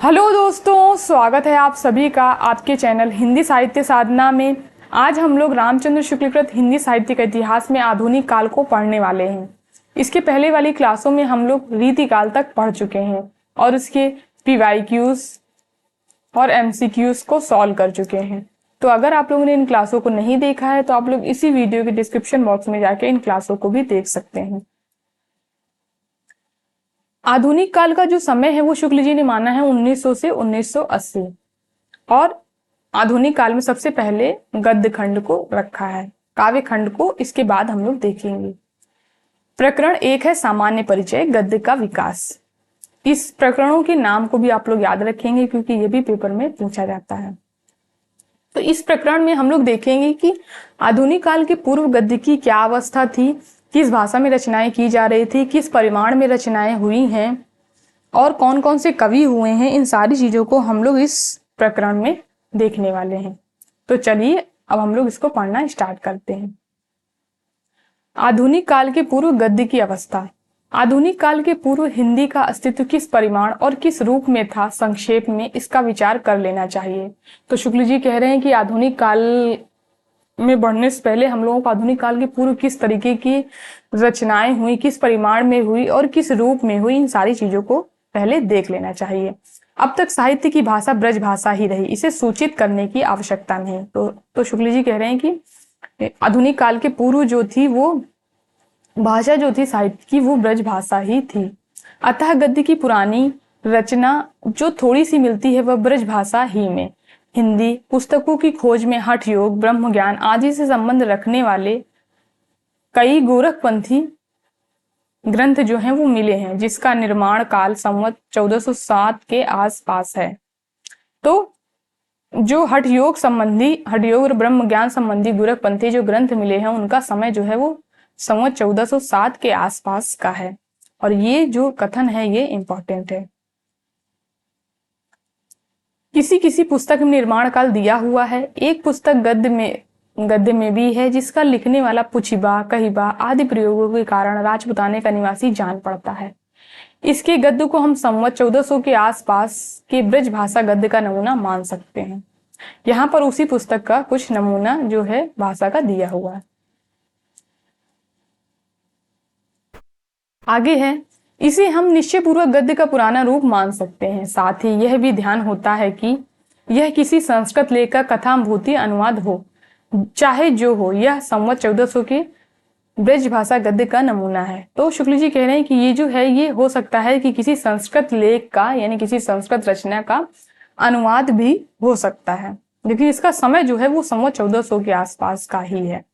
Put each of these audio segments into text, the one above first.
Hello दोस्तों, स्वागत है आप सभी का आपके चैनल हिंदी साहित्य साधना में। आज हम लोग रामचंद्र शुक्लकृत हिंदी साहित्य के इतिहास में आधुनिक काल को पढ़ने वाले हैं। इसके पहले वाली क्लासों में हम लोग रीतिकाल तक पढ़ चुके हैं और उसके पीवाईक्यूज और एमसीक्यूज को सॉल्व कर चुके हैं। तो अगर आप लोगों ने इन क्लासों को नहीं देखा है तो आप लोग इसी वीडियो के डिस्क्रिप्शन बॉक्स में जाके इन क्लासों को भी देख सकते हैं। आधुनिक काल का जो समय है वो शुक्ल जी ने माना है 1900 से 1980 और आधुनिक काल में सबसे पहले गद्य खंड को रखा है, काव्य खंड को इसके बाद हम लोग देखेंगे। प्रकरण 1 है सामान्य परिचय, गद्य का विकास। इस प्रकरणों के नाम को भी आप लोग याद रखेंगे क्योंकि ये भी पेपर में पूछा जाता है। तो इस प्रकरण में हम लोग देखेंगे कि आधुनिक काल के पूर्व गद्य की क्या अवस्था थी, किस भाषा में रचनाएं की जा रही थी, किस परिमाण में रचनाएं हुई हैं और कौन कौन से कवि हुए हैं। इन सारी चीजों को हम लोग इस प्रकरण में देखने वाले हैं। तो चलिए अब हम लोग इसको पढ़ना स्टार्ट करते हैं। आधुनिक काल के पूर्व गद्य की अवस्था। आधुनिक काल के पूर्व हिंदी का अस्तित्व किस परिमाण और किस रूप में था, संक्षेप में इसका विचार कर लेना चाहिए। तो शुक्ल जी कह रहे हैं कि आधुनिक काल में बढ़ने से पहले हम लोगों को आधुनिक काल के पूर्व किस तरीके की रचनाएं हुई, किस परिमाण में हुई और किस रूप में हुई, इन सारी चीजों को पहले देख लेना चाहिए। अब तक साहित्य की भाषा ब्रज भाषा ही रही, इसे सूचित करने की आवश्यकता नहीं। तो शुक्ल जी कह रहे हैं कि आधुनिक काल के पूर्व जो थी वो भाषा जो थी साहित्य की वो ब्रज भाषा ही थी। अतः गद्य की पुरानी रचना जो थोड़ी सी मिलती है वह ब्रज भाषा ही में। हिंदी पुस्तकों की खोज में हठ योग, ब्रह्म ज्ञान आदि से संबंध रखने वाले कई गोरखपंथी ग्रंथ जो हैं वो मिले हैं, जिसका निर्माण काल संवत 1407 के आसपास है। तो जो हठ योग और ब्रह्म ज्ञान संबंधी गोरखपंथी जो ग्रंथ मिले हैं उनका समय जो है वो संवत 1407 के आसपास का है और ये जो कथन है ये इंपॉर्टेंट है। किसी किसी पुस्तक में निर्माण काल दिया हुआ है। एक पुस्तक गद्य में भी है जिसका लिखने वाला पुछिबा, कहिबा आदि प्रयोगों के कारण राजपुताने का निवासी जान पड़ता है। इसके गद्य को हम संवत 1400 के आसपास के ब्रज भाषा गद्य का नमूना मान सकते हैं। यहाँ पर उसी पुस्तक का कुछ नमूना जो है भाषा का दिया हुआ है। आगे है, इसे हम निश्चय पूर्वक गद्य का पुराना रूप मान सकते हैं। साथ ही यह भी ध्यान होता है कि यह किसी संस्कृत लेख का कथाभूति अनुवाद हो, चाहे जो हो, यह संवत 1400 के ब्रज भाषा गद्य का नमूना है। तो शुक्ल जी कह रहे हैं कि ये जो है ये हो सकता है कि किसी संस्कृत लेख का यानी किसी संस्कृत रचना का अनुवाद भी हो सकता है, लेकिन इसका समय जो है वो संवत 1400 के आसपास का ही है।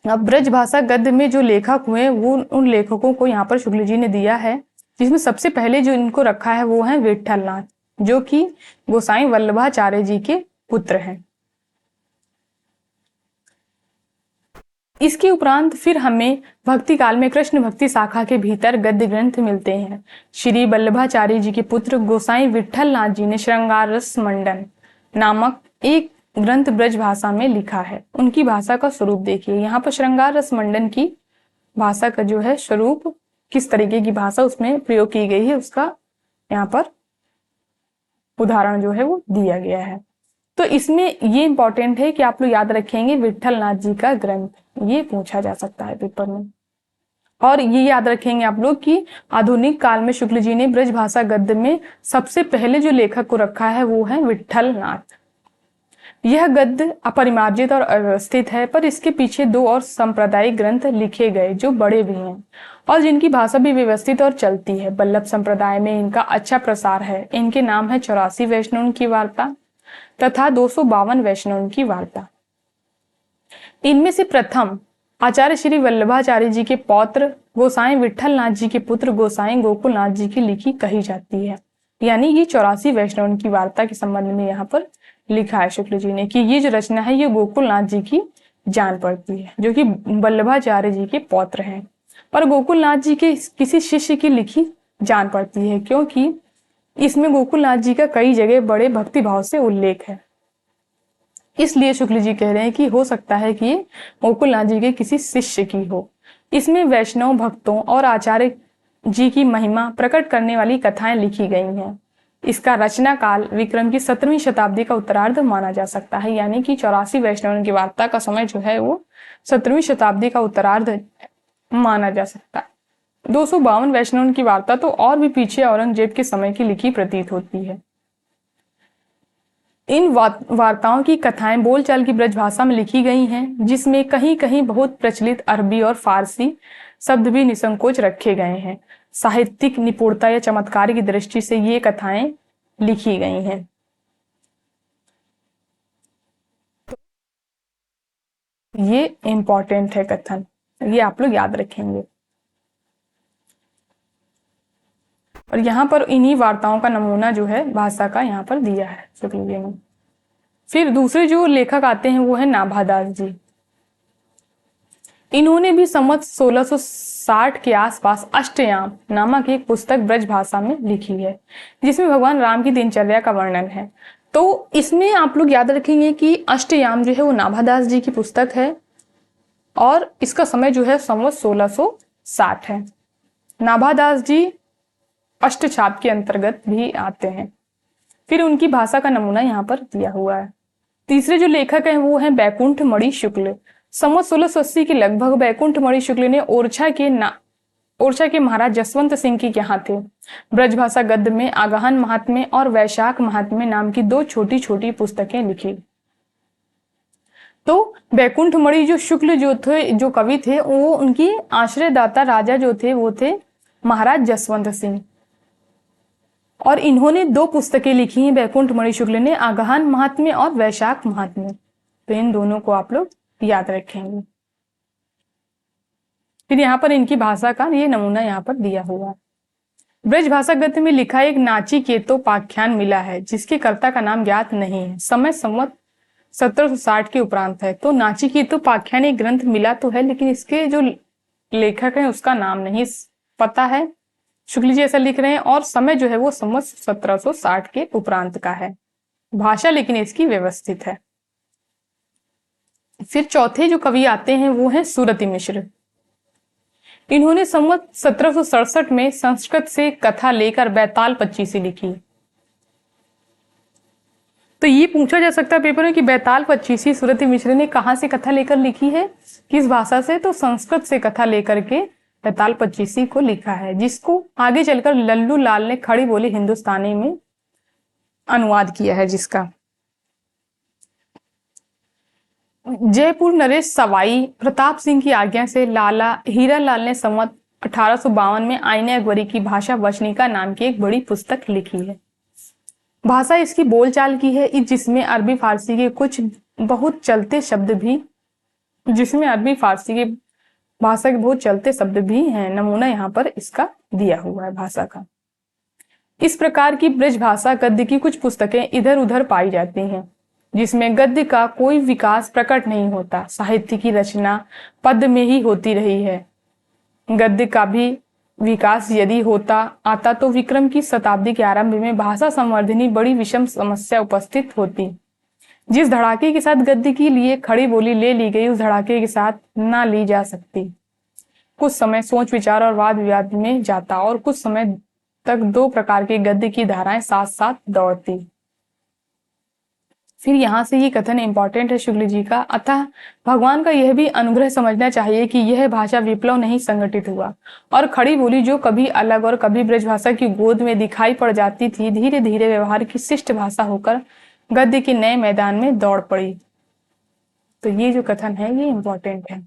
अब ब्रज भाषा गद्य में जो लेखक हुए वो उन लेखकों को यहाँ पर शुक्ल जी ने दिया है, जिसमें सबसे पहले जो इनको रखा है वो है विट्ठल नाथ, जो कि गोसाई वल्लभाचार्य जी के पुत्र हैं। इसके उपरांत फिर हमें भक्ति काल में कृष्ण भक्ति शाखा के भीतर गद्य ग्रंथ मिलते हैं। श्री वल्लभाचार्य जी के पुत्र गोसाई विट्ठल नाथ जी ने श्रृंगार रस मंडन नामक एक ग्रंथ ब्रज भाषा में लिखा है। उनकी भाषा का स्वरूप देखिए, यहाँ पर श्रृंगार रस मंडन की भाषा का जो है स्वरूप, किस तरीके की भाषा उसमें प्रयोग की गई है उसका यहाँ पर उदाहरण जो है वो दिया गया है। तो इसमें ये इंपॉर्टेंट है कि आप लोग याद रखेंगे विट्ठल नाथ जी का ग्रंथ, ये पूछा जा सकता है पेपर में। और ये याद रखेंगे आप लोग कि आधुनिक काल में शुक्ल जी ने ब्रज भाषा गद्य में सबसे पहले जो लेखक को रखा है वो है विट्ठल नाथ। यह गद्य अपरिमार्जित और अव्यवस्थित है, पर इसके पीछे दो और सांप्रदायिक ग्रंथ लिखे गए जो बड़े भी हैं और जिनकी भाषा भी व्यवस्थित और चलती है। वल्लभ संप्रदाय में इनका अच्छा प्रसार है। इनके नाम है 84 वैष्णव की वार्ता तथा 252 वैष्णव की वार्ता। इनमें से प्रथम आचार्य श्री वल्लभाचार्य जी के पौत्र गोसाई विट्ठल नाथ जी के पुत्र गोसाई गोकुल नाथ जी की लिखी कही जाती है। यानी ये 84 वैष्णव की वार्ता के संबंध में यहाँ पर लिखा है शुक्ल जी ने कि ये जो रचना है ये गोकुल नाथ जी की जान पड़ती है, जो कि वल्लभाचार्य जी के पौत्र हैं। पर गोकुल नाथ जी के किसी शिष्य की लिखी जान पड़ती है, क्योंकि इसमें गोकुल नाथ जी का कई जगह बड़े भक्ति भाव से उल्लेख है। इसलिए शुक्ल जी कह रहे हैं कि हो सकता है कि गोकुल नाथ जी के किसी शिष्य की हो। इसमें वैष्णव भक्तों और आचार्य जी की महिमा प्रकट करने वाली कथाएं लिखी गई हैं। इसका रचना काल विक्रम की 17वीं शताब्दी का उत्तरार्ध माना जा सकता है, यानी कि 84 वैष्णवों की वार्ता का समय जो है वो 17वीं शताब्दी का उत्तरार्ध माना जा सकता है। 252 वैष्णवों की वार्ता तो और भी पीछे औरंगजेब के समय की लिखी प्रतीत होती है। इन वार्ताओं की कथाएं बोलचाल की ब्रज भाषा में लिखी गई हैं, जिसमें कहीं कहीं बहुत प्रचलित अरबी और फारसी शब्द भी निसंकोच रखे गए हैं। साहित्यिक निपुणता या चमत्कार की दृष्टि से ये कथाएं लिखी गई हैं। ये इंपॉर्टेंट है कथन, ये आप लोग याद रखेंगे। और यहाँ पर इन्हीं वार्ताओं का नमूना जो है भाषा का यहाँ पर दिया है शुक्ल जी ने। फिर दूसरे जो लेखक आते हैं वो है नाभादास जी। इन्होंने भी संवत 1660 के आसपास अष्टयाम नामक एक पुस्तक ब्रज भाषा में लिखी है, जिसमें भगवान राम की दिनचर्या का वर्णन है। तो इसमें आप लोग याद रखेंगे कि अष्टयाम जो है वो नाभादास जी की पुस्तक है और इसका समय जो है संवत 1660 है। नाभादास जी अष्टछाप के अंतर्गत भी आते हैं। फिर उनकी भाषा का नमूना यहाँ पर दिया हुआ है। तीसरे जो लेखक हैं वो हैं बैकुंठ मणि शुक्ल। संवत 1680 के लगभग बैकुंठ मणि शुक्ल ने ओरछा के महाराज जसवंत सिंह के यहाँ थे ब्रजभाषा गद्य में आगहन महात्म्य और वैशाख महात्म्य नाम की 2 छोटी छोटी पुस्तकें लिखी। तो बैकुंठ मणि जो शुक्ल जो कवि थे वो उनकी आश्रयदाता राजा जो थे वो थे महाराज जसवंत सिंह, और इन्होंने 2 पुस्तकें लिखी हैं बैकुंठ मणि शुक्ल ने, आगहन महात्म्य और वैशाख महात्म्य। तो इन दोनों को आप लोग याद रखेंगे। फिर यहाँ पर इनकी भाषा का ये नमूना यहाँ पर दिया हुआ है। ब्रज भाषा गद्य में लिखा एक नाचिकेतोपाख्यान मिला है, जिसके कर्ता का नाम ज्ञात नहीं है। समय संवत 1760 के उपरांत है। तो नाचिकेतोपाख्यान एक ग्रंथ मिला तो है, लेकिन इसके जो लेखक है उसका नाम नहीं पता है। शुक्ल जी ऐसा लिख रहे हैं और समय जो है वो संवत 1760 के उपरांत का है। भाषा लेकिन इसकी व्यवस्थित है। फिर चौथे जो कवि आते हैं वो हैं सुरति मिश्र। इन्होंने संवत 1767 में संस्कृत से कथा लेकर बैताल 25 लिखी। तो ये पूछा जा सकता है पेपर में कि बैताल 25 सुरति मिश्र ने कहां से कथा लेकर लिखी है, किस भाषा से? तो संस्कृत से कथा लेकर के बैताल 25 को लिखा है, जिसको आगे चलकर लल्लू लाल ने खड़ी बोली हिंदुस्तानी में अनुवाद किया है। जिसका जयपुर नरेश सवाई प्रताप सिंह की आज्ञा से लाला हीरा लाल ने संवत 1852 में आईने अकबरी की भाषा वचनिका नाम की एक बड़ी पुस्तक लिखी है। भाषा इसकी बोलचाल की है, जिसमें अरबी फारसी के कुछ बहुत चलते शब्द भी भाषा के बहुत चलते शब्द भी हैं। नमूना यहाँ पर इसका दिया हुआ है भाषा का। इस प्रकार की ब्रज भाषा गद्य की कुछ पुस्तकें इधर उधर पाई जाती हैं, जिसमें गद्य का कोई विकास प्रकट नहीं होता। साहित्य की रचना पद में ही होती रही है। गद्य का भी विकास यदि आता तो विक्रम की शताब्दी के आरंभ में भाषा संवर्धनी बड़ी विषम समस्या उपस्थित होती। जिस धड़ाके के साथ गद्य के लिए खड़ी बोली ले ली गई, उस धड़ाके के साथ ना ली जा सकती। कुछ समय सोच विचार और वाद विवाद में जाता और कुछ समय तक 2 प्रकार के गद्य की धाराएं साथ साथ दौड़ती। फिर यहाँ से ये कथन इंपॉर्टेंट है शुक्ल जी का। अतः भगवान का यह भी अनुग्रह समझना चाहिए कि यह भाषा विप्लव नहीं संगठित हुआ, और खड़ी बोली जो कभी अलग और कभी ब्रजभाषा की गोद में दिखाई पड़ जाती थी, धीरे धीरे व्यवहार की शिष्ट भाषा होकर गद्य के नए मैदान में दौड़ पड़ी। तो ये जो कथन है ये इंपॉर्टेंट है।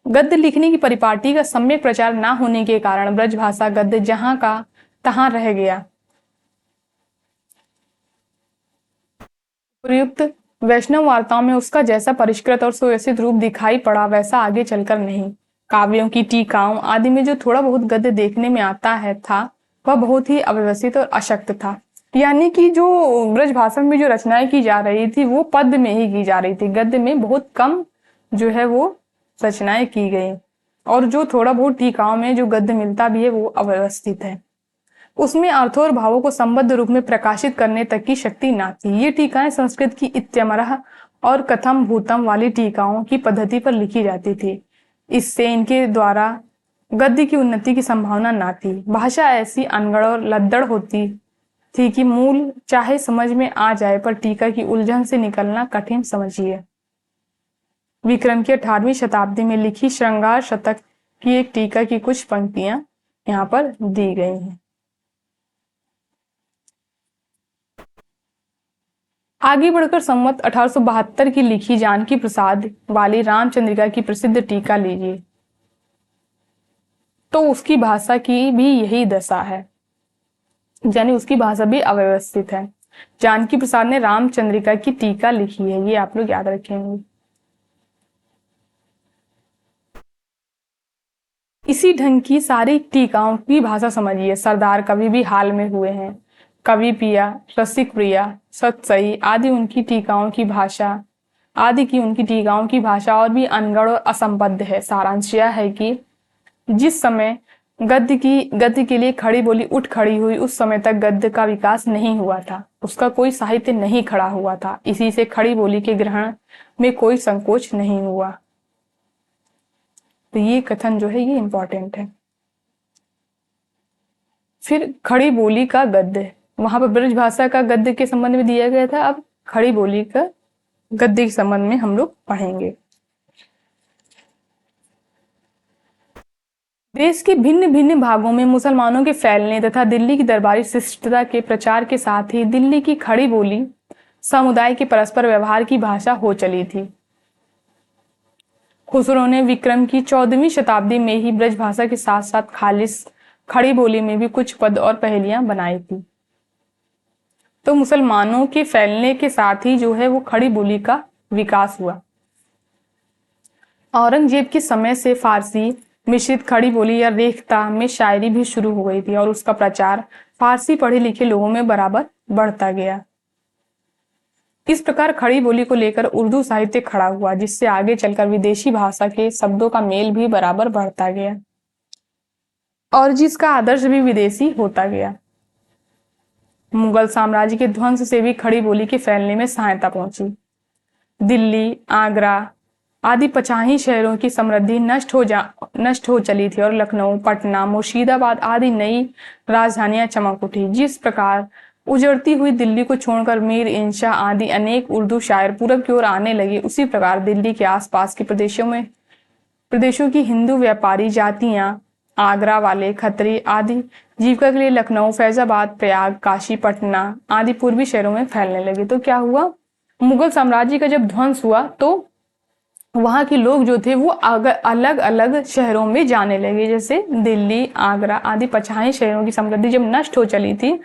गद्य लिखने की परिपाटी का सम्यक प्रचार ना होने के कारण ब्रजभाषा गद्य जहां का तहां रह गया। प्रयुक्त वैष्णव वार्ताओं में उसका जैसा परिष्कृत और सुव्यवस्थित रूप दिखाई पड़ा, वैसा आगे चलकर नहीं। काव्यों की टीकाओं आदि में जो थोड़ा बहुत गद्य देखने में आता है था, वह बहुत ही अव्यवस्थित और अशक्त था। यानी कि जो ब्रज भाषा में जो रचनाएं की जा रही थी वो पद में ही की जा रही थी, गद्य में बहुत कम जो है वो रचनाएं की गई, और जो थोड़ा बहुत टीकाओं में जो गद्य मिलता भी है वो अव्यवस्थित है। उसमें अर्थों और भावों को संबद्ध रूप में प्रकाशित करने तक की शक्ति ना थी। ये टीकाएं संस्कृत की इत्यमरह और कथम भूतम वाली टीकाओं की पद्धति पर लिखी जाती थी। इससे इनके द्वारा गद्य की उन्नति की संभावना ना थी। भाषा ऐसी अनगढ़ और लद्दड़ होती थी कि मूल चाहे समझ में आ जाए पर टीका की उलझन से निकलना कठिन समझिए। विक्रम की 18वीं शताब्दी में लिखी श्रृंगार शतक की एक टीका की कुछ पंक्तियां यहाँ पर दी गई हैं। आगे बढ़कर संवत 1872 की लिखी जानकी प्रसाद वाली रामचंद्रिका की प्रसिद्ध टीका लीजिए, तो उसकी भाषा की भी यही दशा है, यानी उसकी भाषा भी अव्यवस्थित है। जानकी प्रसाद ने रामचंद्रिका की टीका लिखी है, ये आप लोग याद रखेंगे। इसी ढंग की सारी टीकाओं की भाषा समझिए। सरदार कवि भी हाल में हुए हैं। कवि पिया, रसिक प्रिया, सतसई आदि उनकी टीकाओं की भाषा और भी अनगढ़ और असंबद्ध है। सारांश यह है कि जिस समय गद्य के लिए खड़ी बोली उठ खड़ी हुई, उस समय तक गद्य का विकास नहीं हुआ था, उसका कोई साहित्य नहीं खड़ा हुआ था। इसी से खड़ी बोली के ग्रहण में कोई संकोच नहीं हुआ। तो ये कथन जो है ये इंपॉर्टेंट है। फिर खड़ी बोली का गद्य, वहां पर ब्रज भाषा का गद्य के संबंध में दिया गया था, अब खड़ी बोली का गद्य के संबंध में हम लोग पढ़ेंगे। देश के भिन्न भिन्न भागों में मुसलमानों के फैलने तथा दिल्ली की दरबारी शिष्टता के प्रचार के साथ ही दिल्ली की खड़ी बोली समुदाय के परस्पर व्यवहार की भाषा हो चली थी। खुसरो ने विक्रम की 14वीं शताब्दी में ही ब्रज भाषा के साथ साथ खालिस खड़ी बोली में भी कुछ पद और पहेलियां बनाई थी। तो मुसलमानों के फैलने के साथ ही जो है वो खड़ी बोली का विकास हुआ। औरंगजेब के समय से फारसी मिश्रित खड़ी बोली या रेखता में शायरी भी शुरू हो गई थी और उसका प्रचार फारसी पढ़े लिखे लोगों में बराबर बढ़ता गया। इस प्रकार खड़ी बोली को लेकर उर्दू साहित्य खड़ा हुआ, जिससे आगे चलकर विदेशी भाषा के शब्दों का मेल भी बराबर बढ़ता गया और जिसका आदर्श भी विदेशी होता गया। मुगल साम्राज्य के ध्वंस से भी खड़ी बोली के फैलने में सहायता पहुंची। दिल्ली, आगरा आदि 50 शहरों की समृद्धि नष्ट हो चली थी और लखनऊ, पटना, मुर्शिदाबाद आदि नई राजधानियां चमक उठी। जिस प्रकार उजड़ती हुई दिल्ली को छोड़कर मीर इंशा आदि अनेक उर्दू शायर पूरब की ओर आने लगे, उसी प्रकार दिल्ली के आसपास के प्रदेशों की हिंदू व्यापारी जातियां, आगरा वाले खत्री आदि जीविका के लिए लखनऊ, फैजाबाद, प्रयाग, काशी, पटना आदि पूर्वी शहरों में फैलने लगे। तो क्या हुआ, मुगल साम्राज्य का जब ध्वंस हुआ तो वहां के लोग जो थे वो अलग अलग शहरों में जाने लगे। जैसे दिल्ली, आगरा आदि 50 शहरों की समृद्धि जब नष्ट हो चली थी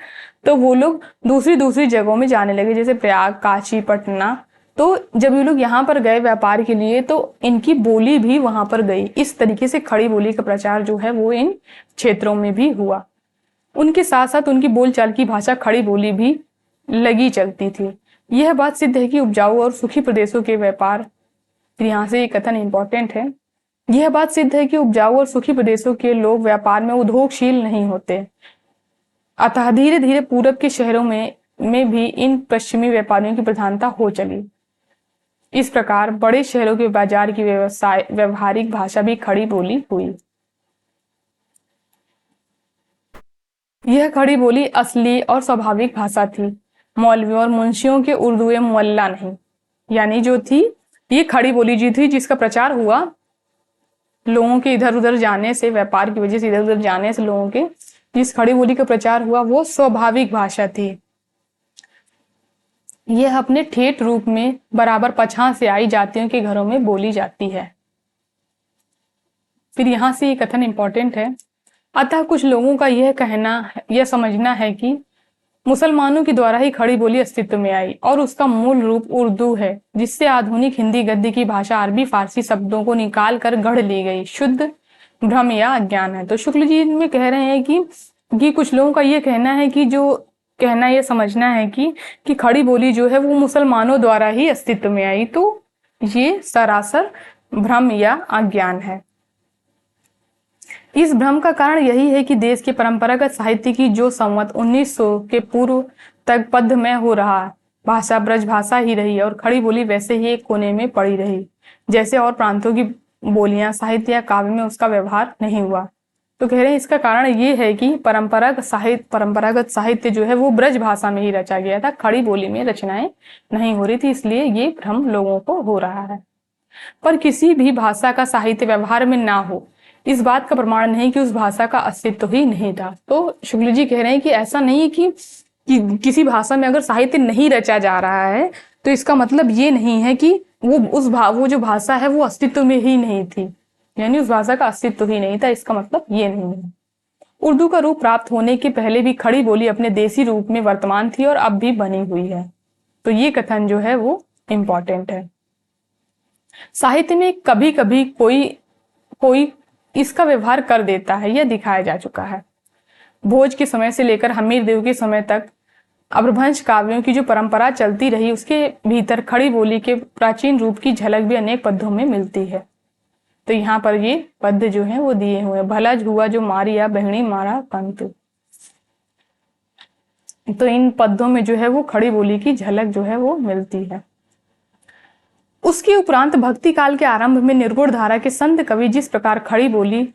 तो वो लोग दूसरी जगहों में जाने लगे, जैसे प्रयाग, काशी, पटना। तो जब ये लोग यहाँ पर गए व्यापार के लिए तो इनकी बोली भी वहां पर गई। इस तरीके से खड़ी बोली का प्रचार जो है वो इन क्षेत्रों में भी हुआ। उनके साथ साथ उनकी बोलचाल की भाषा खड़ी बोली भी लगी चलती थी। यह बात सिद्ध है कि उपजाऊ और सुखी प्रदेशों के व्यापार, यहाँ से ये कथन इंपॉर्टेंट है, यह बात सिद्ध है कि उपजाऊ और सुखी प्रदेशों के लोग व्यापार में उद्योगशील नहीं होते। अतः धीरे धीरे पूरब के शहरों में भी इन पश्चिमी व्यापारियों की प्रधानता हो चली। इस प्रकार बड़े शहरों के बाजार की व्यवहारिक भाषा भी खड़ी बोली हुई। यह खड़ी बोली असली और स्वाभाविक भाषा थी, मौलवियों और मुंशियों के उर्दू मुअल्ला नहीं। यानी जो थी ये खड़ी बोली जी थी जिसका प्रचार हुआ लोगों के इधर उधर जाने से, व्यापार की वजह से इधर उधर जाने से लोगों के, जिस खड़ी बोली का प्रचार हुआ वो स्वाभाविक भाषा थी। यह अपने ठेठ रूप में बराबर 50 से आई जातियों के घरों में बोली जाती है। फिर यहां से ये कथन इंपॉर्टेंट है। अतः कुछ लोगों का यह समझना है कि मुसलमानों के द्वारा ही खड़ी बोली अस्तित्व में आई और उसका मूल रूप उर्दू है, जिससे आधुनिक हिंदी गद्य की भाषा अरबी फारसी शब्दों को निकाल कर गढ़ ली गई। शुद्ध भ्रम या अज्ञान है। तो शुक्ल जी में कह रहे हैं कि कुछ लोगों का यह कहना है कि यह समझना है कि खड़ी बोली जो है वो मुसलमानों द्वारा ही अस्तित्व में आई। तो ये सरासर भ्रम या अज्ञान है। इस भ्रम का कारण यही है कि देश के परंपरागत साहित्य की जो संवत 1900 के पूर्व तक पद्ध में हो रहा भाषा ब्रज भाषा ही रही और खड़ी बोली वैसे ही एक कोने में पड़ी रही, जैसे और प्रांतों की बोलियां साहित्य या काव्य में उसका व्यवहार नहीं हुआ। तो कह रहे हैं इसका कारण ये है कि परंपरागत साहित्य जो है वो ब्रज भाषा में ही रचा गया था, खड़ी बोली में रचनाएं नहीं हो रही थी, इसलिए ये भ्रम लोगों को हो रहा है। पर किसी भी भाषा का साहित्य व्यवहार में ना हो, इस बात का प्रमाण नहीं कि उस भाषा का अस्तित्व ही नहीं था। तो शुक्ल जी कह रहे हैं कि ऐसा नहीं है कि किसी भाषा में अगर साहित्य नहीं रचा जा रहा है तो इसका मतलब ये नहीं है कि वो जो भाषा है वो अस्तित्व में ही नहीं थी, यानी उस भाषा का अस्तित्व ही नहीं था, इसका मतलब ये नहीं है। उर्दू का रूप प्राप्त होने के पहले भी खड़ी बोली अपने देसी रूप में वर्तमान थी और अब भी बनी हुई है। तो ये कथन जो है वो इम्पोर्टेंट है। साहित्य में कभी कभी कोई इसका व्यवहार कर देता है, यह दिखाया जा चुका है। भोज के समय से लेकर हमीर देव के समय तक अभ्रंश काव्यों की जो परंपरा चलती रही, उसके भीतर खड़ी बोली के प्राचीन रूप की झलक भी अनेक पद्यों में मिलती है। तो यहाँ पर ये पद्य जो है वो दिए हुए हैं। भला हुआ जो मारिया बहनी मारा कंत। तो इन पद्यों में जो है वो खड़ी बोली की झलक जो है वो मिलती है। उसके उपरांत भक्ति काल के आरंभ में निर्गुण धारा के संत कवि जिस प्रकार खड़ी बोली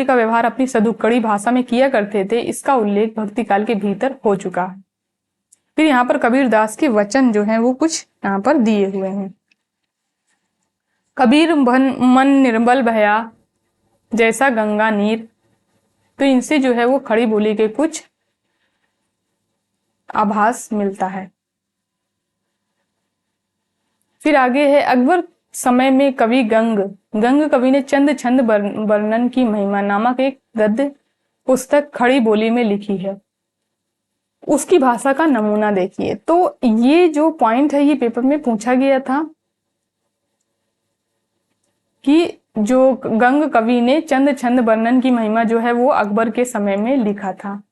का व्यवहार अपनी सदुक्कड़ी भाषा में किया करते थे, इसका उल्लेख भक्ति काल के भीतर हो चुका है। फिर यहाँ पर कबीर दास के वचन जो हैं वो कुछ यहाँ पर दिए हुए हैं। कबीर मन निर्मल भया जैसा गंगा नीर। तो इनसे जो है वो खड़ी बोली के कुछ आभास मिलता है। फिर आगे है अकबर समय में कवि गंग कवि ने चंद छंद वर्णन की महिमा नामक एक गद्य पुस्तक खड़ी बोली में लिखी है। उसकी भाषा का नमूना देखिए। तो ये जो पॉइंट है ये पेपर में पूछा गया था कि जो गंग कवि ने चंद छंद वर्णन की महिमा जो है वो अकबर के समय में लिखा था।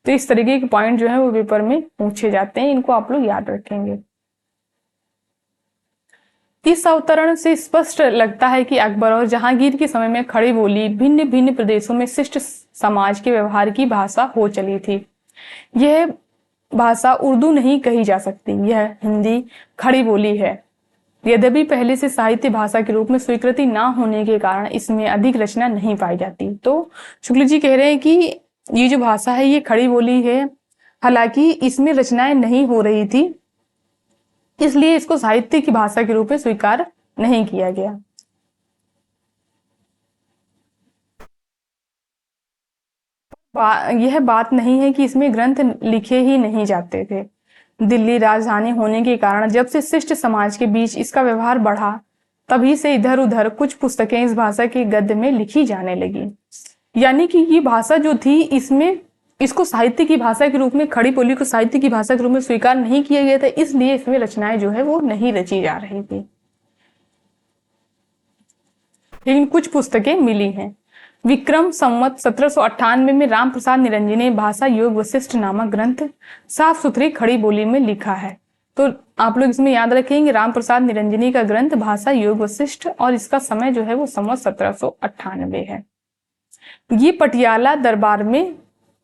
तो इस तरीके के पॉइंट जो है वो पेपर में पूछे जाते हैं, इनको आप लोग याद रखेंगे। इस अवतरण से स्पष्ट लगता है कि अकबर और जहांगीर के समय में खड़ी बोली भिन्न भिन्न प्रदेशों में शिष्ट समाज के व्यवहार की भाषा हो चली थी। यह भाषा उर्दू नहीं कही जा सकती, यह हिंदी खड़ी बोली है। यद्यपि पहले से साहित्य भाषा के रूप में स्वीकृति ना होने के कारण इसमें अधिक रचना नहीं पाई जाती। तो शुक्ल जी कह रहे हैं कि ये जो भाषा है ये खड़ी बोली है, हालांकि इसमें रचनाएं नहीं हो रही थी, इसलिए इसको साहित्य की भाषा के रूप में स्वीकार नहीं किया गया। यह बात नहीं है कि इसमें ग्रंथ लिखे ही नहीं जाते थे। दिल्ली राजधानी होने के कारण जब से शिष्ट समाज के बीच इसका व्यवहार बढ़ा, तभी से इधर उधर कुछ पुस्तकें इस भाषा के गद्य में लिखी जाने लगी। यानी कि ये भाषा जो थी इसको साहित्य की भाषा के रूप में, खड़ी बोली को साहित्य की भाषा के रूप में स्वीकार नहीं किया गया था, इसलिए इसमें रचनाएं जो है वो नहीं रची जा रही थी। लेकिन कुछ पुस्तकें मिली हैं। विक्रम संवत 1798 में राम प्रसाद निरंजनी ने भाषा योग वशिष्ठ नामक ग्रंथ साफ सुथरी खड़ी बोली में लिखा है। तो आप लोग इसमें याद रखेंगे राम प्रसाद निरंजनी का ग्रंथ भाषा योग वशिष्ठ, और इसका समय जो है वो संवत 1798 है। ये पटियाला दरबार में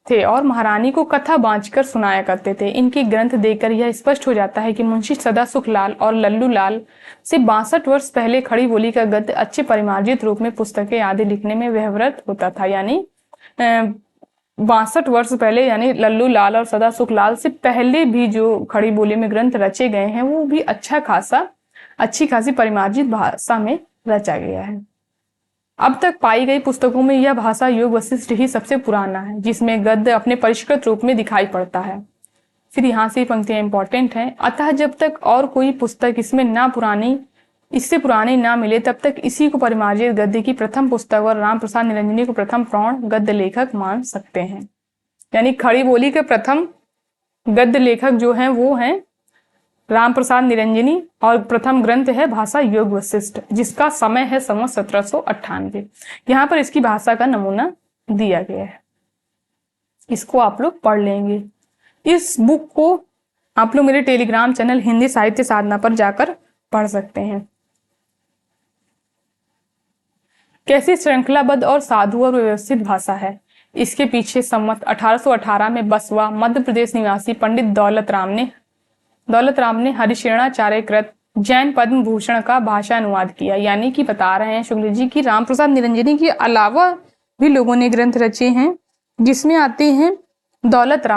थे और महारानी को कथा बांचकर सुनाया करते थे। इनके ग्रंथ देखकर यह स्पष्ट हो जाता है कि मुंशी सदा सुख लाल और लल्लू लाल से 62 वर्ष पहले खड़ी बोली का गद्य अच्छे परिमार्जित रूप में पुस्तकें आदि लिखने में व्यवहृत होता था। यानी 62 वर्ष पहले, यानी लल्लू लाल और सदा सुख लाल से पहले भी जो खड़ी बोली में ग्रंथ रचे गए हैं वो भी अच्छी खासी परिमार्जित भाषा में रचा गया है। अब तक पाई गई पुस्तकों में यह भाषा योग वशिष्ठ ही सबसे पुराना है, जिसमें गद्य अपने परिष्कृत रूप में दिखाई पड़ता है। फिर यहाँ से पंक्तियां इंपॉर्टेंट हैं। अतः जब तक और कोई पुस्तक इससे पुरानी ना मिले, तब तक इसी को परिमार्जित गद्य की प्रथम पुस्तक और राम प्रसाद निरंजनी को प्रथम प्रौढ़ गद्य लेखक मान सकते हैं। यानी खड़ी बोली के प्रथम गद्य लेखक जो हैं वो हैं राम प्रसाद निरंजनी, और प्रथम ग्रंथ है भाषा योग वशिष्ठ, जिसका समय है संवत 1798। यहाँ पर इसकी भाषा का नमूना दिया गया है, इसको आप लोग पढ़ लेंगे। इस बुक को आप लोग मेरे टेलीग्राम चैनल हिंदी साहित्य साधना पर जाकर पढ़ सकते हैं। कैसी श्रृंखलाबद्ध और साधु और व्यवस्थित भाषा है। इसके पीछे संवत 1818 में बसवा मध्य प्रदेश निवासी पंडित दौलत राम ने हरिशेणाचार्य कृत जैन पद्म भूषण का भाषा अनुवाद किया। यानी कि बता रहे हैं शुक्ल जी की राम प्रसाद निरंजनी के अलावा भी लोगों ने ग्रंथ रचे हैं, जिसमें आते हैं दौलत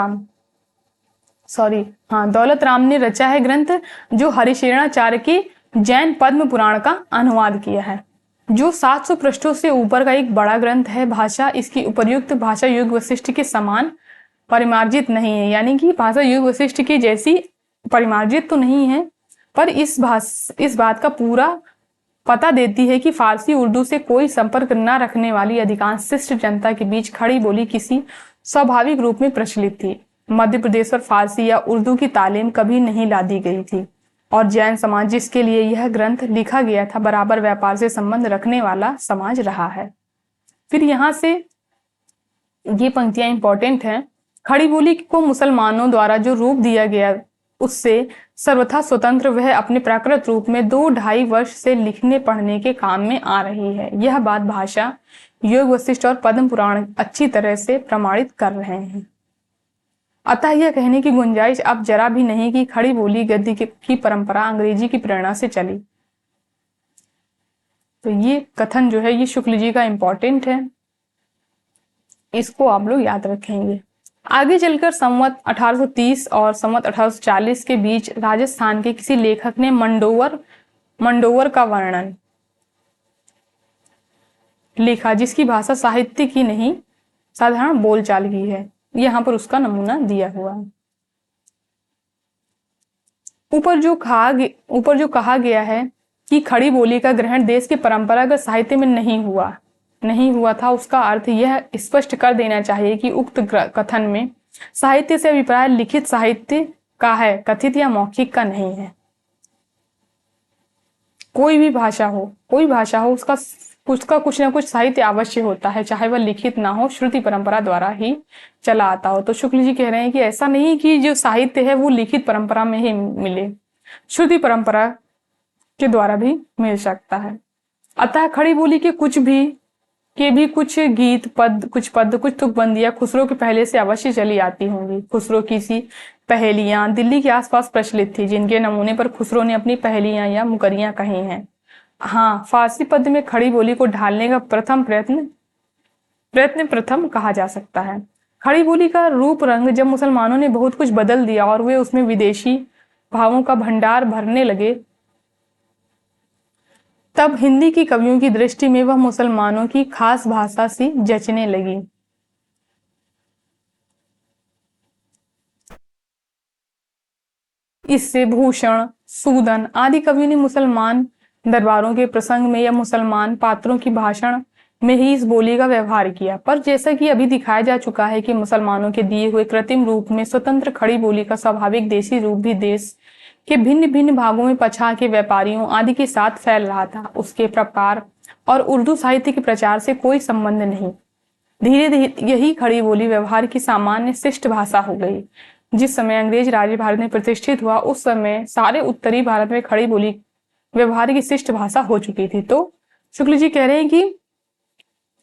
राम ने रचा है ग्रंथ जो हरिशेणाचार्य के जैन पद्म पुराण का अनुवाद किया है, जो 700 पृष्ठों से ऊपर का एक बड़ा ग्रंथ है। भाषा इसकी उपर्युक्त भाषा युग वशिष्ठ के समान परिमार्जित नहीं है। यानी कि भाषा युग वशिष्ठ की जैसी परिमार्जित तो नहीं है, पर इस बात का पूरा पता देती है कि फारसी उर्दू से कोई संपर्क न रखने वाली अधिकांश शिष्ट जनता के बीच खड़ी बोली किसी स्वाभाविक रूप में प्रचलित थी। मध्य प्रदेश पर फारसी या उर्दू की तालीम कभी नहीं ला दी गई थी, और जैन समाज जिसके लिए यह ग्रंथ लिखा गया था बराबर व्यापार से संबंध रखने वाला समाज रहा है। फिर यहाँ से ये पंक्तियां इंपॉर्टेंट हैं। खड़ी बोली को मुसलमानों द्वारा जो रूप दिया गया उससे सर्वथा स्वतंत्र वह अपने प्राकृत रूप में 2-2.5 वर्ष से लिखने पढ़ने के काम में आ रही है। यह बात भाषा योग वशिष्ठ और पद्म पुराण अच्छी तरह से प्रमाणित कर रहे हैं। अतः यह कहने की गुंजाइश अब जरा भी नहीं कि खड़ी बोली गद्य की परंपरा अंग्रेजी की प्रेरणा से चली। तो ये कथन जो है ये शुक्ल जी का इंपॉर्टेंट है, इसको आप लोग याद रखेंगे। आगे चलकर संवत 1830 और संवत 1840 के बीच राजस्थान के किसी लेखक ने मंडोवर का वर्णन लिखा, जिसकी भाषा साहित्य की नहीं साधारण बोलचाल की है। यहाँ पर उसका नमूना दिया हुआ है। ऊपर जो कहा गया है कि खड़ी बोली का ग्रहण देश के परंपरागत साहित्य में नहीं हुआ था, उसका अर्थ यह स्पष्ट कर देना चाहिए कि उक्त कथन में साहित्य से अभिप्राय लिखित साहित्य का है, कथित या मौखिक का नहीं है। कोई भी भाषा हो उसका कुछ ना कुछ साहित्य अवश्य होता है, चाहे वह लिखित ना हो, श्रुति परंपरा द्वारा ही चला आता हो। तो शुक्ल जी कह रहे हैं कि ऐसा नहीं कि जो साहित्य है वो लिखित परंपरा में ही मिले, श्रुति परंपरा के द्वारा भी मिल सकता है। अतः खड़ी बोली के कुछ गीत कुछ तुकबंदियां खुसरो के पहले से अवश्य चली आती होंगी। खुसरो की सी पहेलियां दिल्ली के आसपास प्रचलित थी, जिनके नमूने पर खुसरो ने अपनी पहेलियां या मुकरियां कही हैं। हाँ, फारसी पद्य में खड़ी बोली को ढालने का प्रथम कहा जा सकता है। खड़ी बोली का रूप रंग जब मुसलमानों ने बहुत कुछ बदल दिया और वे उसमें विदेशी भावों का भंडार भरने लगे, तब हिंदी की कवियों की दृष्टि में वह मुसलमानों की खास भाषा सी जचने लगी। इससे भूषण, सूदन आदि कवियों ने मुसलमान दरबारों के प्रसंग में या मुसलमान पात्रों की भाषण में ही इस बोली का व्यवहार किया। पर जैसा कि अभी दिखाया जा चुका है कि मुसलमानों के दिए हुए कृत्रिम रूप में स्वतंत्र खड़ी बोली का स्वाभाविक देसी रूप भी देश के भिन्न भिन्न भागों में पछा के व्यापारियों आदि के साथ फैल रहा था, उसके प्रकार और उर्दू साहित्य के प्रचार से कोई संबंध नहीं। धीरे धीरे यही खड़ी बोली व्यवहार की सामान्य शिष्ट भाषा हो गई। जिस समय अंग्रेज राज्य भारत में प्रतिष्ठित हुआ, उस समय सारे उत्तरी भारत में खड़ी बोली व्यवहार की शिष्ट भाषा हो चुकी थी। तो शुक्ल जी कह रहे हैं कि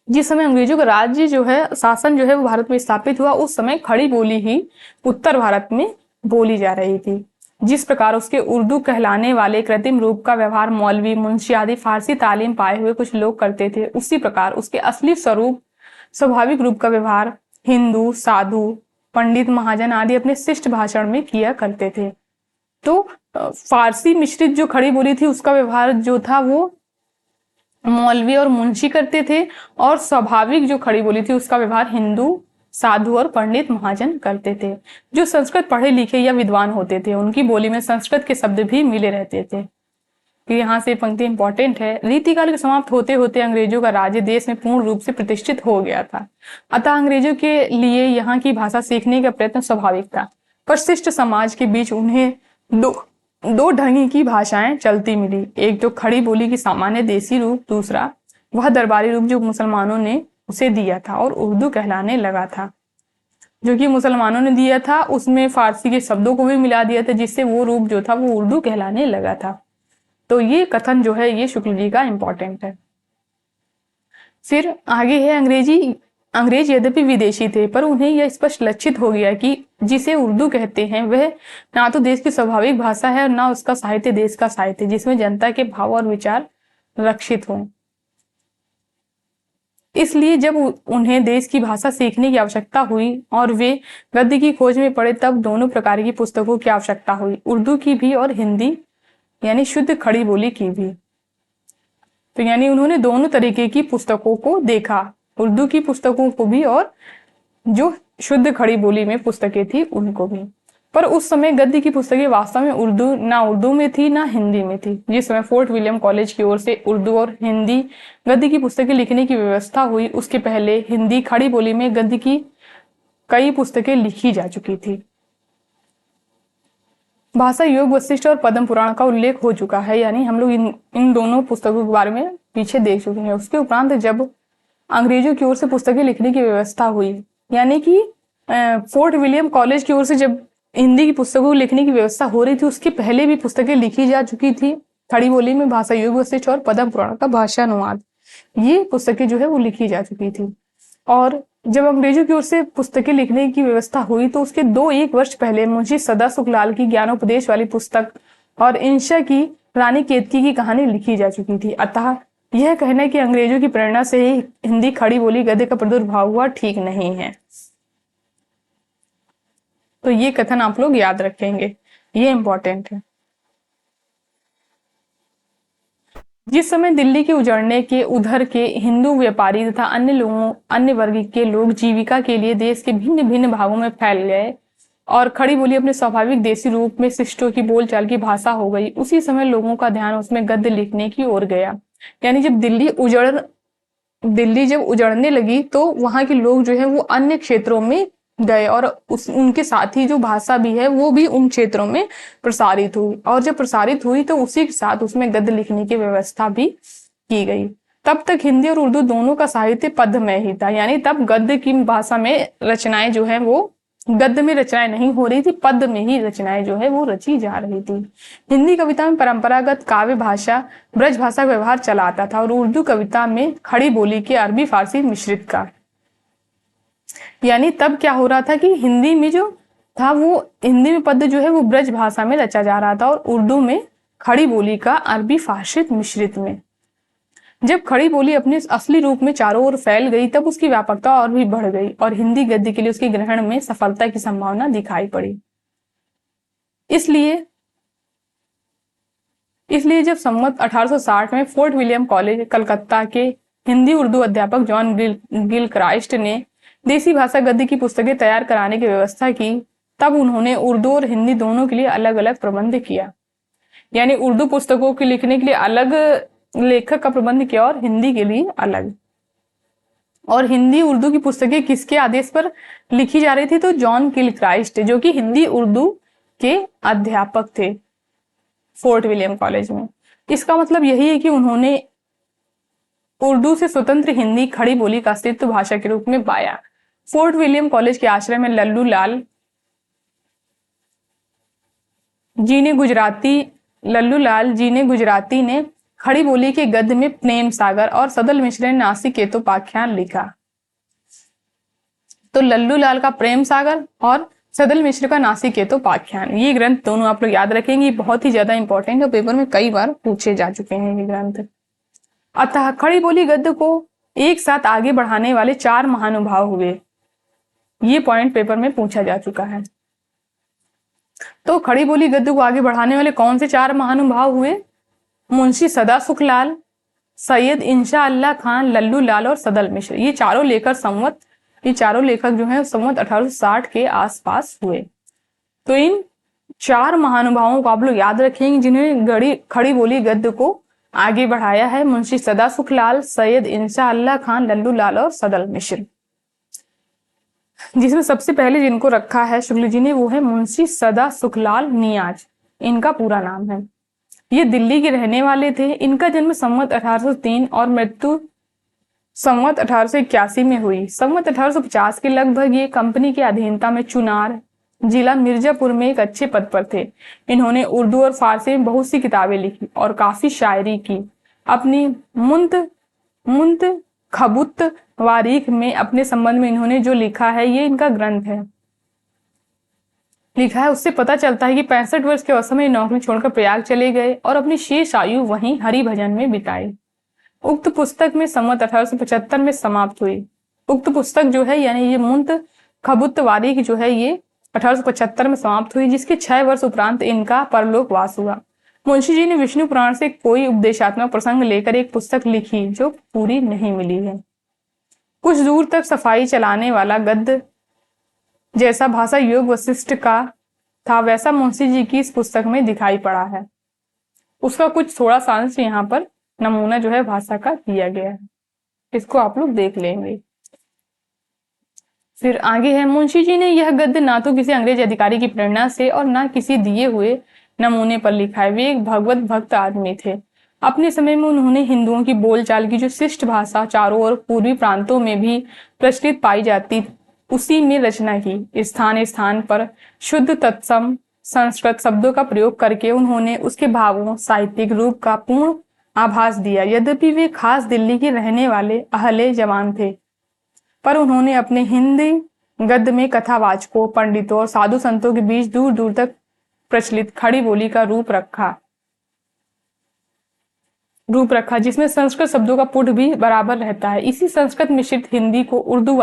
जिस समय अंग्रेजों का राज्य जो है, शासन जो है वो भारत में स्थापित हुआ, उस समय खड़ी बोली ही उत्तर भारत में बोली जा रही थी। जिस प्रकार उसके उर्दू कहलाने वाले कृत्रिम रूप का व्यवहार मौलवी, मुंशी आदि फारसी तालीम पाए हुए कुछ लोग करते थे, उसी प्रकार उसके असली स्वरूप स्वाभाविक रूप का व्यवहार हिंदू, साधु, पंडित, महाजन आदि अपने शिष्ट भाषण में किया करते थे। तो फारसी मिश्रित जो खड़ी बोली थी उसका व्यवहार जो था वो मौलवी और मुंशी करते थे, और स्वाभाविक जो खड़ी बोली थी उसका व्यवहार हिंदू, साधु और पंडित, महाजन करते थे। जो संस्कृत पढ़े लिखे या विद्वान होते थे उनकी बोली में संस्कृत के शब्द भी मिले रहते थे। तो यहाँ से पंक्ति इंपॉर्टेंट है। रीतिकाल के समाप्त होते होते अंग्रेजों का राज्य देश में पूर्ण रूप से प्रतिष्ठित हो गया था। अतः अंग्रेजों के लिए यहाँ की भाषा सीखने का प्रयत्न स्वाभाविक था, पर शिष्ट समाज के बीच उन्हें दो ढंगी की भाषाएं चलती मिली। एक तो खड़ी बोली की सामान्य देसी रूप, दूसरा वह दरबारी रूप जो मुसलमानों ने उसे दिया था और उर्दू कहलाने लगा था। जो कि मुसलमानों ने दिया था उसमें फारसी के शब्दों को भी मिला दिया था, जिससे वो रूप जो था वो उर्दू कहलाने लगा था। तो ये कथन जो है ये शुक्ल जी का इंपॉर्टेंट है। फिर आगे है अंग्रेज यद्यपि विदेशी थे, पर उन्हें यह स्पष्ट लक्षित हो गया कि जिसे उर्दू कहते हैं वह ना तो देश की स्वाभाविक भाषा है और ना उसका साहित्य देश का साहित्य जिसमें जनता के भाव और विचार रक्षित हों। इसलिए जब उन्हें देश की भाषा सीखने की आवश्यकता हुई और वे गद्य की खोज में पड़े, तब दोनों प्रकार की पुस्तकों की आवश्यकता हुई, उर्दू की भी और हिंदी यानी शुद्ध खड़ी बोली की भी। तो यानी उन्होंने दोनों तरीके की पुस्तकों को देखा, उर्दू की पुस्तकों को भी और जो शुद्ध खड़ी बोली में पुस्तकें थी उनको भी। पर उस समय गद्य की पुस्तकें वास्तव में उर्दू में थी ना हिंदी में थी। जिस समय फोर्ट विलियम कॉलेज की ओर से उर्दू और हिंदी गद्य की पुस्तकें लिखने की व्यवस्था हुई, उसके पहले हिंदी खड़ी बोली में गद्य की कई पुस्तकें लिखी जा चुकी थी। भाषा योग वशिष्ठ और पद्म पुराण का उल्लेख हो चुका है, यानी हम लोग इन दोनों पुस्तकों के बारे में पीछे देख चुके हैं। उसके उपरांत जब अंग्रेजों की ओर से पुस्तकें लिखने की व्यवस्था हुई, यानी कि फोर्ट विलियम कॉलेज की ओर से जब हिंदी की पुस्तकों को लिखने की व्यवस्था हो रही थी, उसके पहले भी पुस्तकें लिखी जा चुकी थी खड़ी बोली में। भाषा योग वशिष्ठ और पद्म पुराण का भाषा अनुवाद, ये पुस्तकें जो है वो लिखी जा चुकी थी। और जब अंग्रेजों की ओर से पुस्तकें लिखने की व्यवस्था हुई, तो उसके 1 वर्ष पहले मुंशी सदा सुखलाल की ज्ञानोपदेश वाली पुस्तक और इंशा की रानी केतकी की कहानी लिखी जा चुकी थी। अतः यह कहना कि अंग्रेजों की प्रेरणा से ही हिंदी खड़ी बोली गद्य का प्रादुर्भाव हुआ, ठीक नहीं है। तो ये कथन आप लोग याद रखेंगे, ये इंपॉर्टेंट है। जिस समय दिल्ली के उजड़ने के उधर के हिंदू व्यापारी तथा अन्य वर्ग के लोग जीविका के लिए देश के भिन्न भिन्न भागों में फैल गए और खड़ी बोली अपने स्वाभाविक देसी रूप में शिष्टों की बोलचाल की भाषा हो गई, उसी समय लोगों का ध्यान उसमें गद्य लिखने की ओर गया। यानी जब दिल्ली जब उजड़ने लगी, तो वहां के लोग जो है वो अन्य क्षेत्रों में गए और उनके साथ ही जो भाषा भी है वो भी उन क्षेत्रों में प्रसारित हुई। और जब प्रसारित हुई तो उसी के साथ उसमें गद्य लिखने की व्यवस्था भी की गई। तब तक हिंदी और उर्दू दोनों का साहित्य पद्य में ही था, यानी तब गद्य की भाषा में रचनाएं जो है वो गद्य में रचनाएं नहीं हो रही थी, पद्य में ही रचनाएं जो है वो रची जा रही थी। हिंदी कविता में परंपरागत काव्य भाषा ब्रज भाषा का व्यवहार चला आता था और उर्दू कविता में खड़ी बोली के अरबी फारसी मिश्रित का। यानी तब क्या हो रहा था कि हिंदी में जो था वो हिंदी में पद्य जो है वो ब्रज भाषा में रचा जा रहा था और उर्दू में खड़ी बोली का अरबी फारसी मिश्रित में। जब खड़ी बोली अपने असली रूप में चारों ओर फैल गई, तब उसकी व्यापकता और भी बढ़ गई और हिंदी गद्य के लिए उसके ग्रहण में सफलता की संभावना दिखाई पड़ी। इसलिए जब संवत 1860 में फोर्ट विलियम कॉलेज कलकत्ता के हिंदी उर्दू अध्यापक जॉन गिलक्राइस्ट ने देसी भाषा गद्य की पुस्तकें तैयार कराने की व्यवस्था की, तब उन्होंने उर्दू और हिंदी दोनों के लिए अलग अलग प्रबंध किया। यानी उर्दू पुस्तकों के लिखने के लिए अलग लेखक का प्रबंध किया और हिंदी के लिए अलग। और हिंदी उर्दू की पुस्तकें किसके आदेश पर लिखी जा रही थी? तो जॉन गिलक्राइस्ट, जो कि हिंदी उर्दू के अध्यापक थे फोर्ट विलियम कॉलेज में। इसका मतलब यही है कि उन्होंने उर्दू से स्वतंत्र हिंदी खड़ी बोली का अस्तित्व भाषा के रूप में पाया। फोर्ट विलियम कॉलेज के आश्रय में लल्लू लाल जी ने गुजराती ने खड़ी बोली के गद्य में प्रेम सागर और सदल मिश्र ने नासिकेतोपाख्यान लिखा। तो लल्लू लाल का प्रेम सागर और सदल मिश्र का नासिकेतोपाख्यान, ये ग्रंथ दोनों आप लोग याद रखेंगे, बहुत ही ज्यादा इंपॉर्टेंट है, पेपर में कई बार पूछे जा चुके हैं ये ग्रंथ। अतः खड़ी बोली गद्य को एक साथ आगे बढ़ाने वाले 4 महानुभाव हुए, ये पॉइंट पेपर में पूछा जा चुका है। तो खड़ी बोली गद्य को आगे बढ़ाने वाले कौन से 4 महानुभाव हुए? मुंशी सदा सुखलाल, सैयद इंशा अल्लाह खान, लल्लू लाल और सदल मिश्र। ये चारों लेखक जो हैं संवत 1860 के आसपास हुए। तो इन 4 महानुभावों को आप लोग याद रखेंगे जिन्होंने खड़ी बोली गद्य को आगे बढ़ाया है। मुंशी सदा सुखलाल, सैयद इंशा अल्लाह खान, लल्लू लाल और सदल मिश्र। जिसमें सबसे पहले जिनको रखा है शुक्ल जी ने, वो है मुंशी सदा सुखलाल नियाज, इनका पूरा नाम है। ये दिल्ली के रहने वाले थे। इनका जन्म संवत 1803 और मृत्यु संवत 1881 में हुई। संवत 1850 के लगभग ये कंपनी के अधीनता में चुनार जिला मिर्जापुर में एक अच्छे पद पर थे। इन्होंने उर्दू और फारसी में बहुत सी किताबें लिखी और काफी शायरी की। अपनी खबुत वारीख में अपने संबंध में इन्होंने जो लिखा है, ये इनका ग्रंथ है, लिखा है। उससे पता चलता है कि 65 वर्ष के अवसर में नौकरी छोड़कर प्रयाग चले गए और अपनी शेष आयु वहीं हरि भजन में बिताई। उक्त पुस्तक में संवत 1875 में समाप्त हुई। उक्त पुस्तक जो है यानी ये मुंत खबुत वारीख जो है ये 1875 में समाप्त हुई, जिसके 6 वर्ष उपरांत इनका परलोक वास हुआ। मुंशी जी ने विष्णु पुराण से कोई उपदेशात्मक प्रसंग लेकर एक पुस्तक लिखी जो पूरी नहीं मिली है। कुछ दूर तक सफाई चलाने वाला गद्य जैसा भाषा योग वशिष्ठ का था, वैसा मुंशी जी की इस पुस्तक में दिखाई पड़ा है। उसका कुछ थोड़ा सा अंश यहाँ पर नमूना जो है भाषा का दिया गया है, इसको आप लोग देख लेंगे। फिर आगे है, मुंशी जी ने यह गद्य ना तो किसी अंग्रेज अधिकारी की प्रेरणा से और ना किसी दिए हुए नमूने पर लिखा है। वे एक भगवत भक्त आदमी थे। अपने समय में उन्होंने हिंदुओं की बोलचाल की जो शिष्ट भाषा चारों ओर पूर्वी प्रांतों में भी प्रचलित पाई जाती, उसी में रचना की। स्थान स्थान पर शुद्ध तत्सम संस्कृत शब्दों का प्रयोग करके उन्होंने उसके भावों साहित्यिक रूप का पूर्ण आभास दिया। यद्यपि वे खास दिल्ली के रहने वाले अहले जवान थे, पर उन्होंने अपने हिंदी गद्य में कथावाचकों, पंडितों और साधु संतों के बीच दूर दूर तक प्रचलित खड़ी बोली का रूप रखा, जिसमें संस्कृत शब्दों का पुट भी बराबर रहता है। इसी संस्कृत मिश्रित हिंदी को उर्दू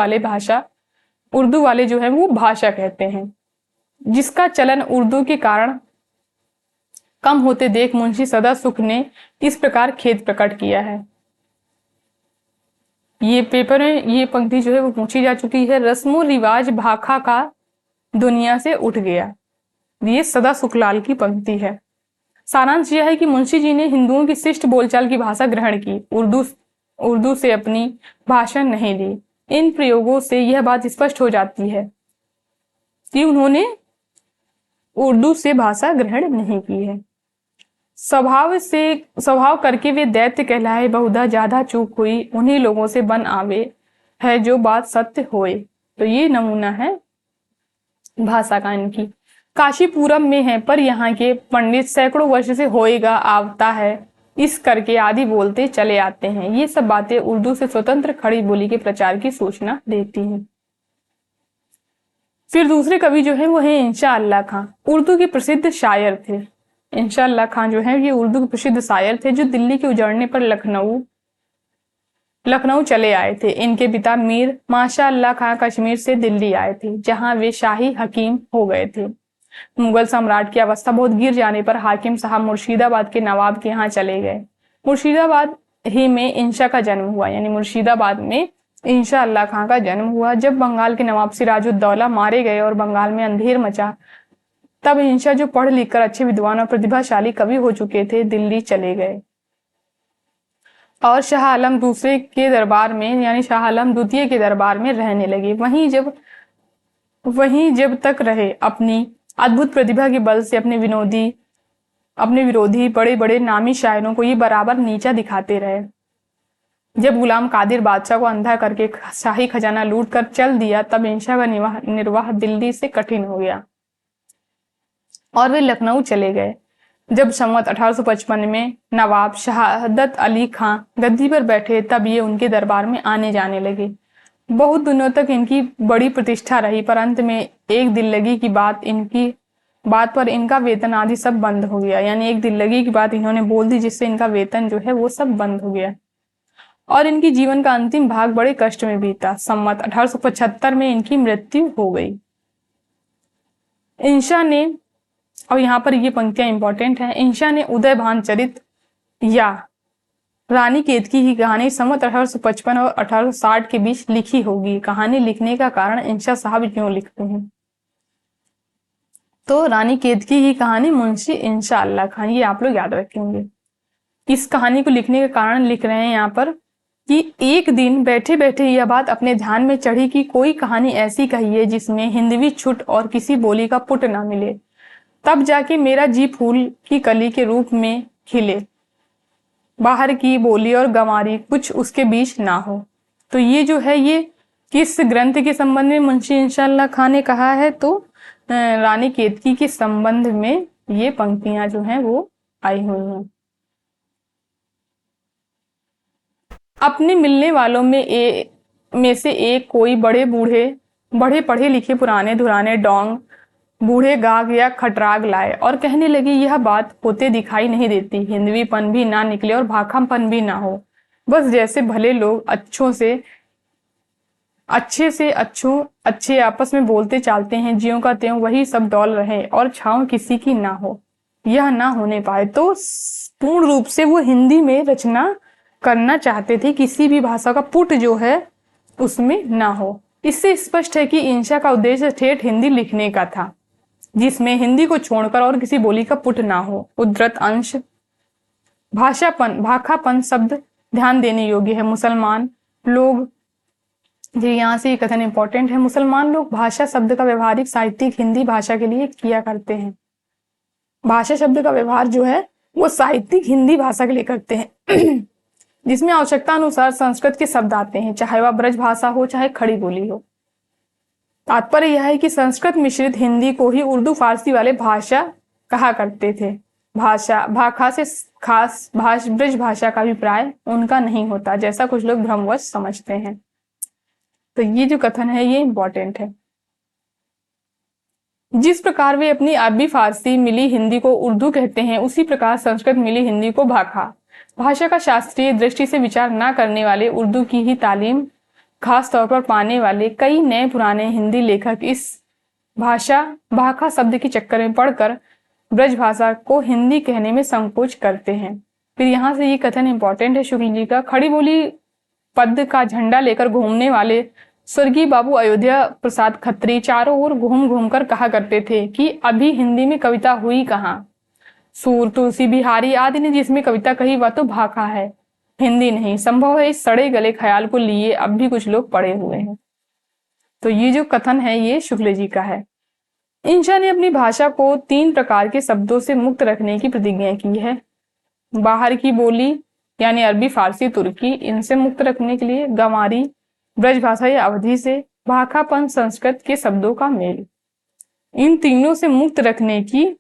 वाले जो है वो भाषा कहते हैं, जिसका चलन उर्दू के कारण कम होते देख मुंशी सदा सुख ने इस प्रकार खेद प्रकट किया है। ये पेपर में ये पंक्ति जो है वो पूछी जा चुकी है। रस्मो रिवाज भाखा का दुनिया से उठ गया, ये सदा सुखलाल की पंक्ति है। सारांश यह है कि मुंशी जी ने हिंदुओं की शिष्ट बोलचाल की भाषा ग्रहण की, उर्दू से अपनी भाषा नहीं ली। इन प्रयोगों से यह बात स्पष्ट हो जाती है कि उन्होंने उर्दू से भाषा ग्रहण नहीं की है। स्वभाव करके वे दैत्य कहलाए, बहुधा ज्यादा चूक हुई उन्हीं लोगों से बन आवे है जो बात सत्य होए। तो ये नमूना है भाषा का इनकी। काशीपुरम में है, पर यहाँ के पंडित सैकड़ों वर्ष से होएगा आवता है इस करके आदि बोलते चले आते हैं। ये सब बातें उर्दू से स्वतंत्र खड़ी बोली के प्रचार की सूचना देती हैं। फिर दूसरे कवि जो है वो है इंशाअल्लाह खां, उर्दू के प्रसिद्ध शायर थे। इंशाअल्लाह खां जो है ये उर्दू के प्रसिद्ध शायर थे, जो दिल्ली के उजड़ने पर लखनऊ चले आए थे। इनके पिता मीर माशाअल्लाह खां कश्मीर से दिल्ली आए थे, जहां वे शाही हकीम हो गए थे। मुगल सम्राट की अवस्था बहुत गिर जाने पर हाकिम साहब मुर्शिदाबाद के नवाब के यहाँ चले गए। मुर्शिदाबाद ही में इंशा का जन्म हुआ, यानी मुर्शिदाबाद में इंशाअल्लाह खां का जन्म हुआ। जब बंगाल के नवाब सिराजुद्दौला मारे गए और बंगाल में अंधेर मचा, तब इंशा जो पढ़ लिख कर अच्छे विद्वान और प्रतिभाशाली कवि हो चुके थे, दिल्ली चले गए और शाह आलम दूसरे के दरबार में यानी शाह आलम द्वितीय के दरबार में रहने लगे। वहीं जब तक रहे, अपनी अद्भुत प्रतिभा के बल से अपने विरोधी बड़े बड़े नामी शायरों को ये बराबर नीचा दिखाते रहे। जब गुलाम कादिर बादशाह को अंधा करके शाही खजाना लूट कर चल दिया, तब इंशा का निर्वाह दिल्ली से कठिन हो गया और वे लखनऊ चले गए। जब संवत 1855 में नवाब शहादत अली खां गद्दी पर बैठे, तब ये उनके दरबार में आने जाने लगे। बहुत दिनों तक इनकी बड़ी प्रतिष्ठा रही, पर अंत में एक दिल्लगी की बात पर इनका वेतन आदि सब बंद हो गया। यानी एक दिल्लगी की बात इन्होंने बोल दी, जिससे इनका वेतन जो है वो सब बंद हो गया और इनकी जीवन का अंतिम भाग बड़े कष्ट में बीता। संवत 1875 में इनकी मृत्यु हो गई। इंशा ने, और यहाँ पर ये पंक्तियां इंपॉर्टेंट हैं, इंशा ने उदय भान चरित या रानी केतकी की कहानी संवत 1855 और 1860 के बीच लिखी होगी। कहानी लिखने का कारण इंशा साहब क्यों लिखते हैं, तो रानी केतकी की कहानी मुंशी इंशाअल्लाह खां, ये आप लोग याद रखेंगे। इस कहानी को लिखने का कारण लिख रहे हैं यहाँ पर कि एक दिन बैठे बैठे यह बात अपने ध्यान में चढ़ी कि कोई कहानी ऐसी कहिए जिसमें हिंदवी छुट और किसी बोली का पुट ना मिले, तब जाके मेरा जी फूल की कली के रूप में खिले, बाहर की बोली और गंवारी कुछ उसके बीच ना हो। तो ये जो है ये किस ग्रंथ के संबंध में मुंशी इंशाअल्लाह खां ने कहा है, तो रानी केतकी के संबंध में ये पंक्तियां जो हैं वो आई हुई हैं। अपने मिलने वालों में से एक कोई बड़े पढ़े लिखे पुराने धुराने डोंग बूढ़े गाग या खटराग लाए और कहने लगे, यह बात होते दिखाई नहीं देती, हिंदवीपन भी ना निकले और भाखापन भी ना हो, बस जैसे भले लोग अच्छे आपस में बोलते चालते हैं, ज्यों का त्यों वही सब डौल रहे और छांव किसी की ना हो, यह ना होने पाए। तो पूर्ण रूप से वो हिंदी में रचना करना चाहते थे, किसी भी भाषा का पुट जो है उसमें ना हो। इससे स्पष्ट है कि इंशा का उद्देश्य ठेठ हिंदी लिखने का था, जिसमें हिंदी को छोड़कर और किसी बोली का पुट ना हो। उद्धृत अंश भाखापन शब्द ध्यान देने योग्य है। मुसलमान लोग, जी यहाँ से ये कथन इंपॉर्टेंट है, मुसलमान लोग भाषा शब्द का व्यवहारिक साहित्यिक हिंदी भाषा के लिए किया करते हैं। भाषा शब्द का व्यवहार जो है वो साहित्यिक हिंदी भाषा के लिए करते हैं जिसमें आवश्यकता अनुसार संस्कृत के शब्द आते हैं, चाहे वह ब्रज भाषा हो चाहे खड़ी बोली हो। तात्पर्य यह है कि संस्कृत मिश्रित हिंदी को ही उर्दू फारसी वाले भाषा कहा करते थे। भाखा से खास ब्रज भाषा का अभिप्राय उनका नहीं होता, जैसा कुछ लोग भ्रमवश समझते हैं। तो ये जो कथन है ये इंपॉर्टेंट है। जिस प्रकार वे अपनी अरबी फारसी मिली हिंदी को उर्दू कहते हैं, उसी प्रकार संस्कृत मिली हिंदी को भाखा। भाषा का शास्त्रीय दृष्टि से विचार न करने वाले, उर्दू की ही तालीम खास तौर पर पाने वाले कई नए पुराने हिंदी लेखक इस भाखा शब्द के चक्कर में पड़कर ब्रज भाषा को हिंदी कहने में संकोच करते हैं। फिर यहाँ से ये कथन इंपॉर्टेंट है शुक्ल जी का, खड़ी बोली पद का झंडा लेकर घूमने वाले स्वर्गीय बाबू अयोध्या प्रसाद खत्री चारों ओर घूम घूम कर कहा करते थे कि अभी हिंदी में कविता हुई कहाँ। सूर, तुलसी, बिहारी आदि ने जिसमें कविता कही वह तो भाखा है, हिंदी नहीं। संभव है इस सड़े गले ख्याल को लिए अब भी कुछ लोग पड़े हुए हैं। तो ये जो कथन है ये शुक्ल जी का है। इंशा ने अपनी भाषा को 3 प्रकार के शब्दों से मुक्त रखने की प्रतिज्ञा की है। बाहर की बोली यानी अरबी, फारसी, तुर्की, इनसे मुक्त रखने के लिए गंवारी ब्रज भाषा या अवधि से, भाखापन संस्कृत के शब्दों का मेल, इन तीनों से मुक्त रखने की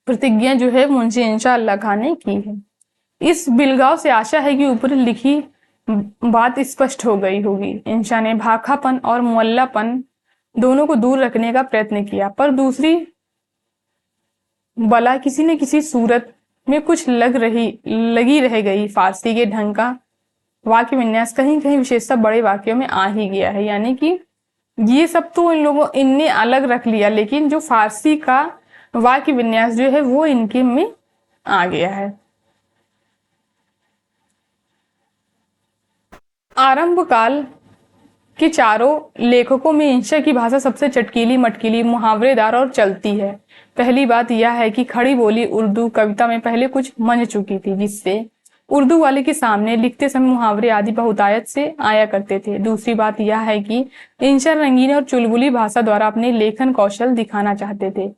प्रतिज्ञा जो है मुंशी इंशा अल्लाह खान ने की है। इस बिलगाव से आशा है कि ऊपर लिखी बात स्पष्ट हो गई होगी। इंशा ने भाखापन और मुअल्लापन दोनों को दूर रखने का प्रयत्न किया, पर दूसरी बला किसी न किसी सूरत में कुछ लगी रह गई। फारसी के ढंग का वाक्य विन्यास कहीं कहीं विशेषता बड़े वाक्यों में आ ही गया है, यानी कि ये सब तो इनने अलग रख लिया, लेकिन जो फारसी का वाक्य विन्यास जो है वो इनके में आ गया है। आरंभ काल के चारों लेखकों में इंशा की भाषा सबसे चटकीली, मटकीली, मुहावरेदार और चलती है। पहली बात यह है कि खड़ी बोली उर्दू कविता में पहले कुछ मंज चुकी थी, जिससे उर्दू वाले के सामने लिखते समय मुहावरे आदि बहुतायत से आया करते थे। दूसरी बात यह है कि इंशा रंगीन और चुलबुली भाषा द्वारा अपने लेखन कौशल दिखाना चाहते थे।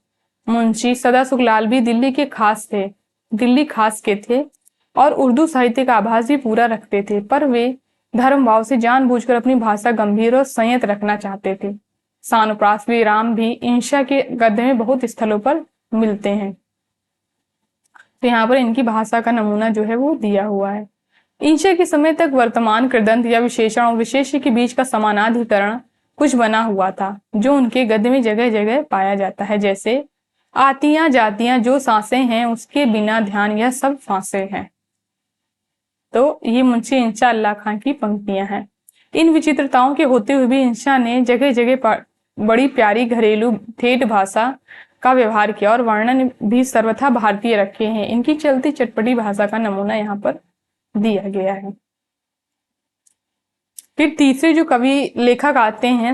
मुंशी सदा सुखलाल भी दिल्ली खास के थे और उर्दू साहित्य का आभास भी पूरा रखते थे, पर वे धर्म भाव से जानबूझकर अपनी भाषा गंभीर और संयत रखना चाहते थे। सानुप्रास विराम भी इंशा के गद्य में बहुत स्थलों पर मिलते हैं। तो यहाँ पर इनकी भाषा का नमूना जो है वो दिया हुआ है। इंशा के समय तक वर्तमान कृदंत या विशेषण और विशेष्य के बीच का समानाधिकरण कुछ बना हुआ था, जो उनके गद्य में जगह जगह पाया जाता है, जैसे आतियां जातियां जो सांसें हैं उसके बिना ध्यान यह सब फांसे हैं। तो ये मुंशी इंशा अल्लाह खान की पंक्तियां हैं। इन विचित्रताओं के होते हुए भी इंशा ने जगह जगह बड़ी प्यारी घरेलू ठेठ भाषा का व्यवहार किया और वर्णन भी सर्वथा भारतीय रखे हैं। इनकी चलती चटपटी भाषा का नमूना यहाँ पर दिया गया है। फिर तीसरे जो लेखक आते हैं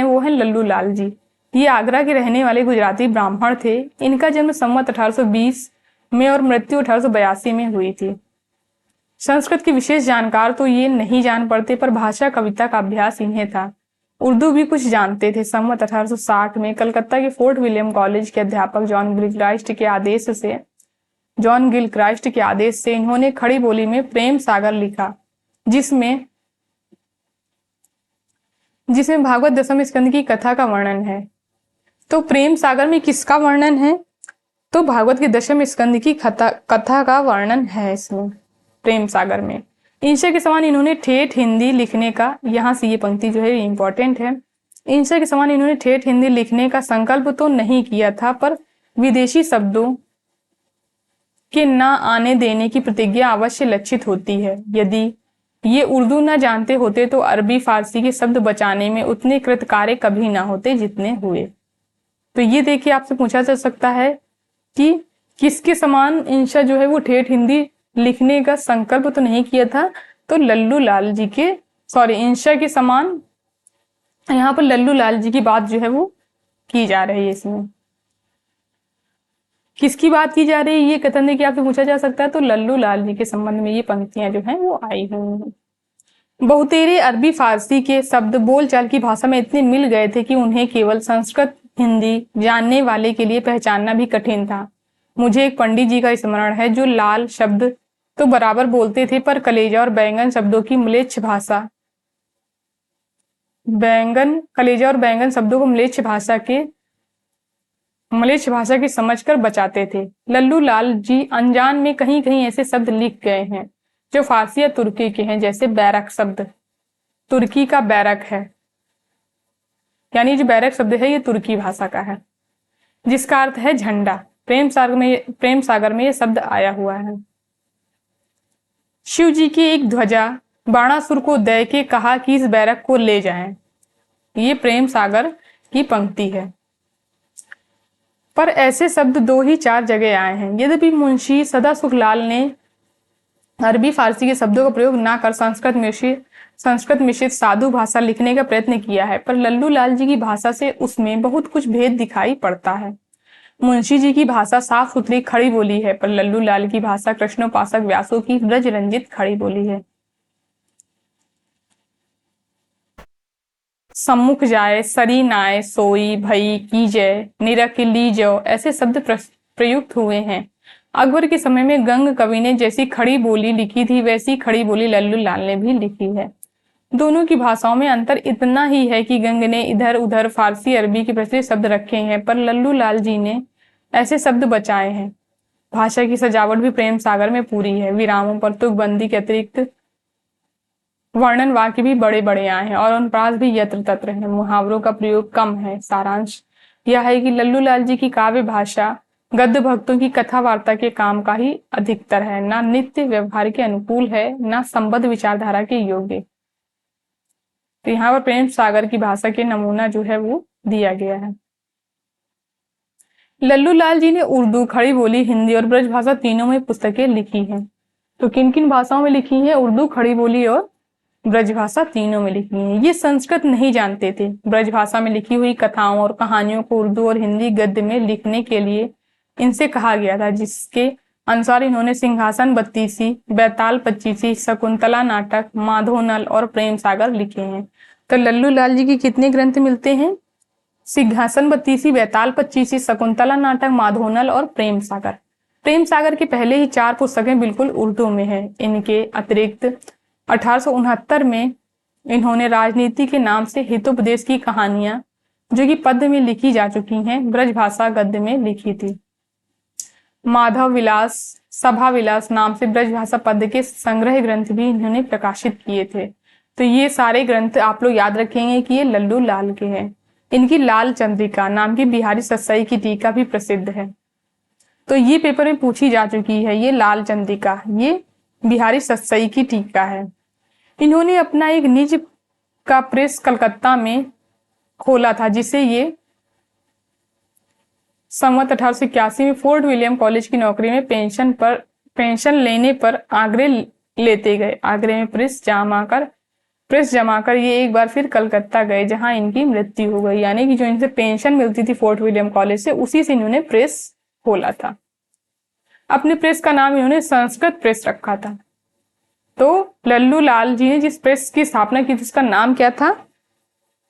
वो हैं लल्लू लाल जी। ये आगरा के रहने वाले गुजराती ब्राह्मण थे। इनका जन्म संवत 1820 में और मृत्यु 1882 में हुई थी। संस्कृत के विशेष जानकार तो ये नहीं जान पड़ते, पर भाषा कविता का अभ्यास इन्हें था। उर्दू भी कुछ जानते थे। संवत 1860 में कलकत्ता के फोर्ट विलियम कॉलेज के अध्यापक जॉन गिलक्राइस्ट के आदेश से इन्होंने खड़ी बोली में प्रेम सागर लिखा, जिसमें भागवत दशम स्कंद की कथा का वर्णन है। तो प्रेम सागर में किसका वर्णन है? तो भागवत के दशम स्कंद की कथा का वर्णन है इसमें प्रेम सागर में। इंशा के समान इन्होंने ठेठ हिंदी लिखने का, यहाँ से ये पंक्ति जो है इंपॉर्टेंट है, इंशा के समान इन्होंने ठेठ हिंदी लिखने का संकल्प तो नहीं किया था, पर विदेशी शब्दों के न आने देने की प्रतिज्ञा अवश्य लक्षित होती है। यदि ये उर्दू न जानते होते तो अरबी फारसी के शब्द बचाने में उतने कृतकार्य कभी ना होते जितने हुए। तो ये देखिए आपसे पूछा जा सकता है कि किसके समान इंशा जो है वो ठेठ हिंदी लिखने का संकल्प तो नहीं किया था, तो लल्लू लाल जी के, सॉरी, इंशा के समान यहाँ पर लल्लू लाल जी की बात जो है वो की जा रही है। इसमें किसकी बात की जा रही है ये कथन देखिए आपसे पूछा जा सकता है, तो लल्लू लाल जी के संबंध में ये पंक्तियां जो हैं वो आई हुई हैं। बहुतेरे अरबी फारसी के शब्द बोलचाल की भाषा में इतने मिल गए थे कि उन्हें केवल संस्कृत हिंदी जानने वाले के लिए पहचानना भी कठिन था। मुझे एक पंडित जी का स्मरण है जो लाल शब्द तो बराबर बोलते थे, पर कलेजा और बैंगन शब्दों की म्लेच्छ भाषा, कलेजा और बैंगन शब्दों को म्लेच्छ भाषा की समझकर बचाते थे। लल्लू लाल जी अनजान में कहीं कहीं ऐसे शब्द लिख गए हैं जो फारसी या तुर्की के हैं, जैसे बैरक शब्द तुर्की का बैरक है, यानी जो बैरक शब्द है ये तुर्की भाषा का है, जिसका अर्थ है झंडा। प्रेम सागर में ये शब्द आया हुआ है। शिव जी की एक ध्वजा बाणासुर को दे के कहा कि इस बैरक को ले जाएं। ये प्रेम सागर की पंक्ति है। पर ऐसे शब्द 2 ही 4 जगह आए हैं। यद्यपि मुंशी सदा सुखलाल ने अरबी फारसी के शब्दों का प्रयोग ना कर संस्कृत मिश्रित साधु भाषा लिखने का प्रयत्न किया है, पर लल्लू लाल जी की भाषा से उसमें बहुत कुछ भेद दिखाई पड़ता है। मुंशी जी की भाषा साफ सुथरी खड़ी बोली है, पर लल्लू लाल की भाषा कृष्णोपासक व्यासों की ब्रज रंजित खड़ी बोली है। सम्मुख जाए, सरी नाय, सोई, भई, कीजय, निरख, लीजो ऐसे शब्द प्रयुक्त हुए हैं। अकबर के समय में गंग कवि ने जैसी खड़ी बोली लिखी थी वैसी खड़ी बोली लल्लू लाल ने भी लिखी है। दोनों की भाषाओं में अंतर इतना ही है कि गंग ने इधर उधर फारसी अरबी के प्रचलित शब्द रखे हैं, पर लल्लू लाल जी ने ऐसे शब्द बचाए हैं। भाषा की सजावट भी प्रेम सागर में पूरी है। विरामों पर तुकबंदी के अतिरिक्त वर्णन वाक्य भी बड़े बड़े आए हैं और अनुप्रास भी यत्र तत्र है। मुहावरों का प्रयोग कम है। सारांश यह है कि लल्लू लाल जी की काव्य भाषा गद्य भक्तों की कथा वार्ता के काम का ही अधिकतर है, ना नित्य व्यवहार के अनुकूल है, ना संबद्ध विचारधारा के योग्य। तो यहाँ पर प्रेम सागर की भाषा के नमूना जो है वो दिया गया है। लल्लू लाल जी ने उर्दू, खड़ी बोली, हिंदी और ब्रज भाषा तीनों में पुस्तकें लिखी हैं। तो किन किन भाषाओं में लिखी है? उर्दू, खड़ी बोली और ब्रज भाषा तीनों में लिखी है। ये संस्कृत नहीं जानते थे। ब्रज भाषा में लिखी हुई कथाओं और कहानियों को उर्दू और हिंदी गद्य में लिखने के लिए इनसे कहा गया था, जिसके अनुसार इन्होंने सिंहासन बत्तीसी, बैताल पच्चीसी, शकुंतला नाटक, माधोनल और प्रेम सागर लिखे हैं। तो लल्लू लाल जी के कितने ग्रंथ मिलते हैं? सिंहासन बत्तीसी, बैताल पच्चीसी, शकुंतला नाटक, माधोनल और प्रेम सागर। प्रेम सागर की पहले ही 4 पुस्तकें बिल्कुल उर्दू में है। इनके अतिरिक्त 1869 में इन्होंने राजनीति के नाम से हितोपदेश की कहानियां, जो कि पद्य में लिखी जा चुकी हैं, ब्रज भाषा गद्य में लिखी थी। माधव विलास, सभा विलास नाम से ब्रज भाषा पद्य के संग्रह ग्रंथ भी इन्होंने प्रकाशित किए थे। तो ये सारे ग्रंथ आप लोग याद रखेंगे कि ये लल्लू लाल के हैं। इनकी लाल चंद्रिका नाम की बिहारी सत्सई की टीका भी प्रसिद्ध है। तो ये पेपर में पूछी जा चुकी है। ये लाल चंद्रिका, ये बिहारी सत्सई की टीका है। इन्होंने अपना एक निज का प्रेस कलकत्ता में खोला था, जिसे ये संवत 1881 में फोर्ट विलियम कॉलेज की नौकरी में पेंशन लेने पर आगरे लेते गए। आगरे में प्रेस जमाकर ये एक बार फिर कलकत्ता गए, जहां इनकी मृत्यु हो गई। यानी कि जो इनसे पेंशन मिलती थी फोर्ट विलियम कॉलेज से, उसी से इन्होंने प्रेस खोला था। अपने प्रेस का नाम इन्होंने संस्कृत प्रेस रखा था। तो लल्लू लाल जी ने जिस प्रेस की स्थापना की थी उसका नाम क्या था?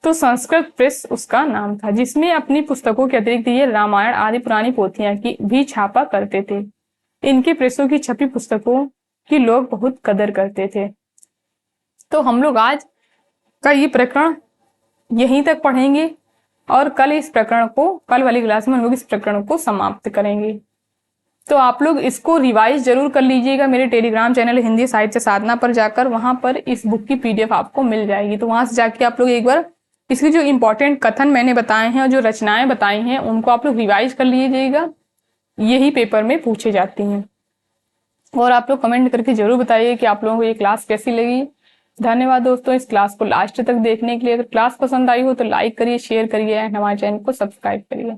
तो संस्कृत प्रेस उसका नाम था, जिसमें अपनी पुस्तकों के अतिरिक्त ये रामायण आदि पुरानी पोथियां की भी छापा करते थे। इनके प्रेसों की छपी पुस्तकों की लोग बहुत कदर करते थे। तो हम लोग आज का ये प्रकरण यहीं तक पढ़ेंगे और कल वाली क्लास में हम लोग इस प्रकरण को समाप्त करेंगे। तो आप लोग इसको रिवाइज जरूर कर लीजिएगा मेरे टेलीग्राम चैनल हिंदी साहित्य साधना पर जाकर। वहां पर इस बुक की पीडीएफ आपको मिल जाएगी, तो वहां से जाके आप लोग एक बार इसकी जो इंपॉर्टेंट कथन मैंने बताए हैं और जो रचनाएं बताई हैं उनको आप लोग रिवाइज कर लीजिएगा, यही पेपर में पूछे जाती हैं। और आप लोग कमेंट करके जरूर बताइए कि आप लोगों को ये क्लास कैसी लगी। धन्यवाद दोस्तों इस क्लास को लास्ट तक देखने के लिए। अगर क्लास पसंद आई हो तो लाइक करिए, शेयर करिए एंड हमारे चैनल को सब्सक्राइब करिए।